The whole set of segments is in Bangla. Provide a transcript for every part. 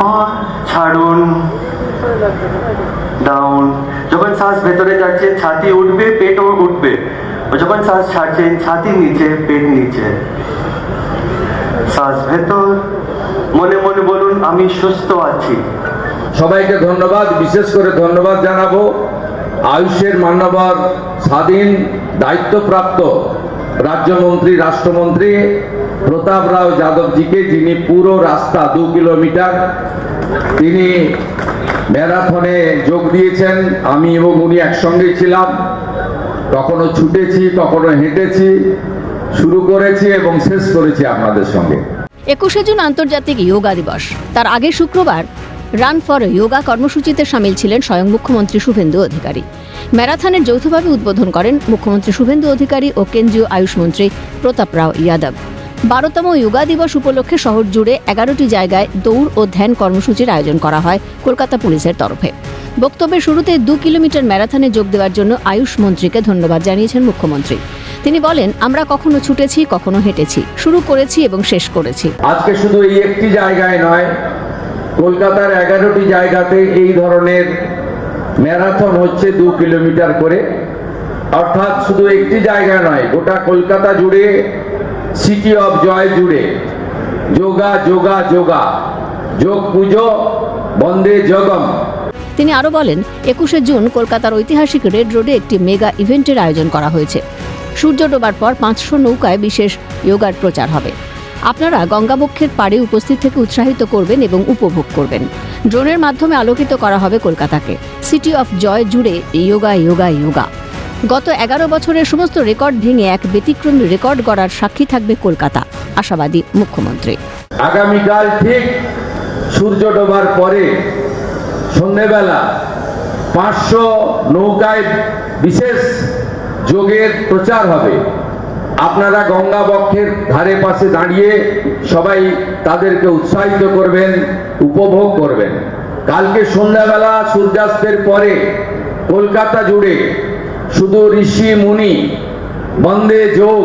और ছাড়ুন ডাউন। যখন শ্বাস ভেতরে যাচ্ছে ছাতি উঠবে, পেটও উঠবে। যখন শ্বাস ছাড়ছেন ছাতি নিচে, পেট নিচে। শ্বাস ভেতর, মনে মনে বলুন আমি সুস্থ আছি। সবাইকে ধন্যবাদ, বিশেষ করে ধন্যবাদ জানাবো আয়ুষের মান্যবর স্বাধীন দায়িত্বপ্রাপ্ত রাজ্যমন্ত্রী রাষ্ট্রমন্ত্রী প্রতাপ রাও যাদবজিকে, যিনি পুরো রাস্তা 2 কিলোমিটার তিনি ম্যারাথনে যোগ দিয়েছেন। আমি এবং উনি একসঙ্গেই ছিলাম, কখনো ছুটেছি, কখনো হেঁটেছি, শুরু করেছি এবং শেষ করেছি আপনাদের সঙ্গে। 21শে জুন আন্তর্জাতিক যোগা দিবস। তার আগে শুক্রবার রান ফর যোগা কর্মসূচিতে সামিল ছিলেন স্বয়ং মুখ্যমন্ত্রী শুভেন্দু অধিকারী। ম্যারাথনের যৌথভাবে উদ্বোধন করেন মুখ্যমন্ত্রী শুভেন্দু অধিকারী ও কেন্দ্রীয় আয়ুষ মন্ত্রী প্রতাপ রাও যাদব। 12তম যোগা দিবস উপলক্ষে শহর জুড়ে 11টি জায়গায় দৌড় ও ধ্যান কর্মসূচির আয়োজন করা হয় কলকাতা পুলিশের তরফে। বক্তব্যের শুরুতে 2 কিলোমিটার ম্যারাথনে যোগ দেওয়ার জন্য আয়ুষ মন্ত্রীকে ধন্যবাদ জানিয়েছেন মুখ্যমন্ত্রী। তিনি বলেন, আমরা কখনো ছুটেছি, কখনো হেঁটেছি, শুরু করেছি এবং শেষ করেছি। আজকে শুধু এই একটি জায়গায় নয়, কলকাতার 11টি জায়গাতে এই ধরনের ম্যারাথন হচ্ছে 2 কিলোমিটার করে। অর্থাৎ শুধু একটি জায়গায় নয়, গোটা কলকাতা জুড়ে, সিটি অফ জয় জুড়ে যোগা যোগা যোগা, যোগ পুজো বন্দে জগম। তিনি আরো বলেন, 21শে জুন কলকাতার ঐতিহাসিক রেড রোডে একটি মেগা ইভেন্টের আয়োজন করা হয়েছে। সূর্য ডোবার পর 500 নৌকায় বিশেষ যোগার প্রচার হবে। আপনারা গঙ্গাবক্ষের পাড়ে উপস্থিত থেকে উৎসাহিত করবেন এবং উপভোগ করবেন। ড্রোনের মাধ্যমে আলোকিত করা হবে কলকাতাকে। সিটি অফ জয় জুড়ে যোগা যোগা যোগা। গত 11 বছরের সমস্ত রেকর্ড ভেঙে এক ব্যতিক্রমী রেকর্ড গড়ার সাক্ষী থাকবে কলকাতা, আশাবাদী মুখ্যমন্ত্রী। আগামীকাল ঠিক সূর্য ডোবার পরে সন্ধ্যেবেলা 500 নৌকায় বিশেষ যোগের প্রচার হবে। আপনারা গঙ্গা বক্ষের ধারে পাশে দাঁড়িয়ে সবাই তাদেরকে উৎসাহিত করবেন, উপভোগ করবেন। কালকে সন্ধ্যাবেলা সূর্যাস্তের পরে কলকাতা জুড়ে শুধু ঋষি মুনি বন্দে যোগ,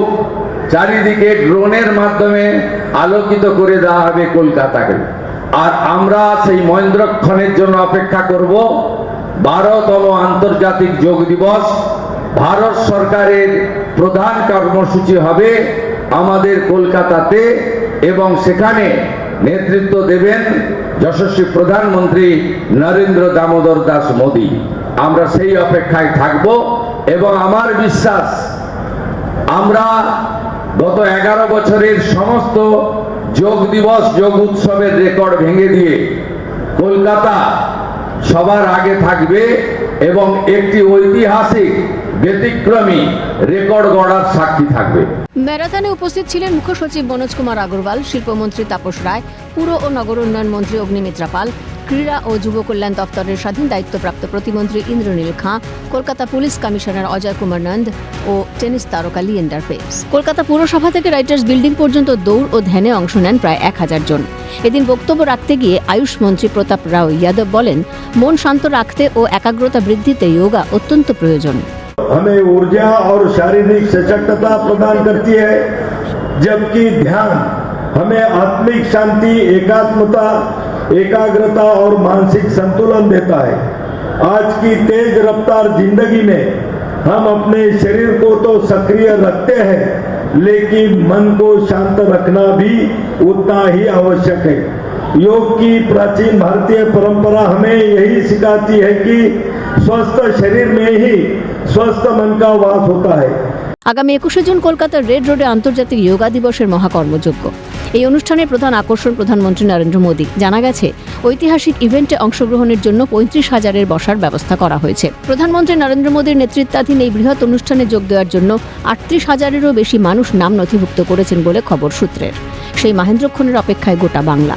চারিদিকে ড্রোনের মাধ্যমে আলোকিত করে দেওয়া হবে কলকাতাকে। আর আমরা সেই মহেন্দ্রক্ষণের জন্য অপেক্ষা করব। 12তম আন্তর্জাতিক যোগ দিবস ভারত সরকারের প্রধান কর্মসূচি হবে আমাদের কলকাতাতে, এবং সেখানে নেতৃত্ব দেবেন যশস্বী প্রধানমন্ত্রী নরেন্দ্র দামোদর দাস মোদী। আমরা সেই অপেক্ষায় থাকব এবং আমার বিশ্বাস আমরা গত 11 বছরের সমস্ত যোগ দিবস, যোগ উৎসবের রেকর্ড ভেঙে দিয়ে কলকাতা সবার আগে থাকবে এবং একটি ঐতিহাসিক ব্যতিক্রমী রেকর্ড গড়ার সাক্ষী থাকবে। ম্যারাথনে উপস্থিত ছিলেন মুখ্য সচিব মনোজ কুমার আগরওয়াল, শিল্পমন্ত্রী তাপস রায়, পুর ও নগর উন্নয়ন মন্ত্রী অগ্নিমিত্রা পাল, ক্রীড়া ও যুব কল্যাণ দপ্তরের স্বাধীন দায়িত্বপ্রাপ্ত প্রতিমন্ত্রী ইন্দ্রনীল খাঁ, কলকাতা পুলিশ কমিশনার অজয় কুমার নন্দ ও টেনিস তারকা লিয়েন্ডার পেস। কলকাতা পুরসভা থেকে রাইটার্স বিল্ডিং পর্যন্ত দৌড় ও ধ্যানে অংশ নেন প্রায় 1000 জন। এদিন বক্তব্য রাখতে গিয়ে আয়ুষ মন্ত্রী প্রতাপ রাও যাদব বলেন, মন শান্ত রাখতে ও একাগ্রতা বৃদ্ধিতে যোগা অত্যন্ত প্রয়োজন। हमें ऊर्जा और शारीरिक सशक्तता प्रदान करती है, जबकि ध्यान हमें आत्मिक शांति, एकात्मता, एकाग्रता और मानसिक संतुलन देता है। आज की तेज रफ्तार जिंदगी में हम अपने शरीर को तो सक्रिय रखते हैं, लेकिन मन को शांत रखना भी उतना ही आवश्यक है। योग की प्राचीन भारतीय परंपरा हमें यही सिखाती है कि स्वस्थ शरीर में ही स्वस्थ मन का वास होता है। আগামী 21শে জুন কলকাতার রেড রোডে আন্তর্জাতিক যোগা দিবসের মহাকর্মযজ্ঞ। এই অনুষ্ঠানের প্রধান আকর্ষণ প্রধানমন্ত্রী নরেন্দ্র মোদী। জানা গেছে, ঐতিহাসিক ইভেন্টে অংশগ্রহণের জন্য 35,000-এর বসার ব্যবস্থা করা হয়েছে। প্রধানমন্ত্রী নরেন্দ্র মোদীর নেতৃত্বাধীন এই বৃহৎ অনুষ্ঠানে যোগ দেওয়ার জন্য 38,000-এরও বেশি মানুষ নাম নথিভুক্ত করেছেন বলে খবর সূত্রের। সেই মহেন্দ্রক্ষণের অপেক্ষায় গোটা বাংলা।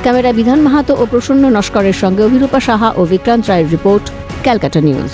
ক্যামেরায় বিধান মাহাতো ও প্রসন্ন নস্করের সঙ্গে অভিরূপা সাহা ও বিক্রান্ত রায়ের রিপোর্ট, ক্যালকাটা নিউজ।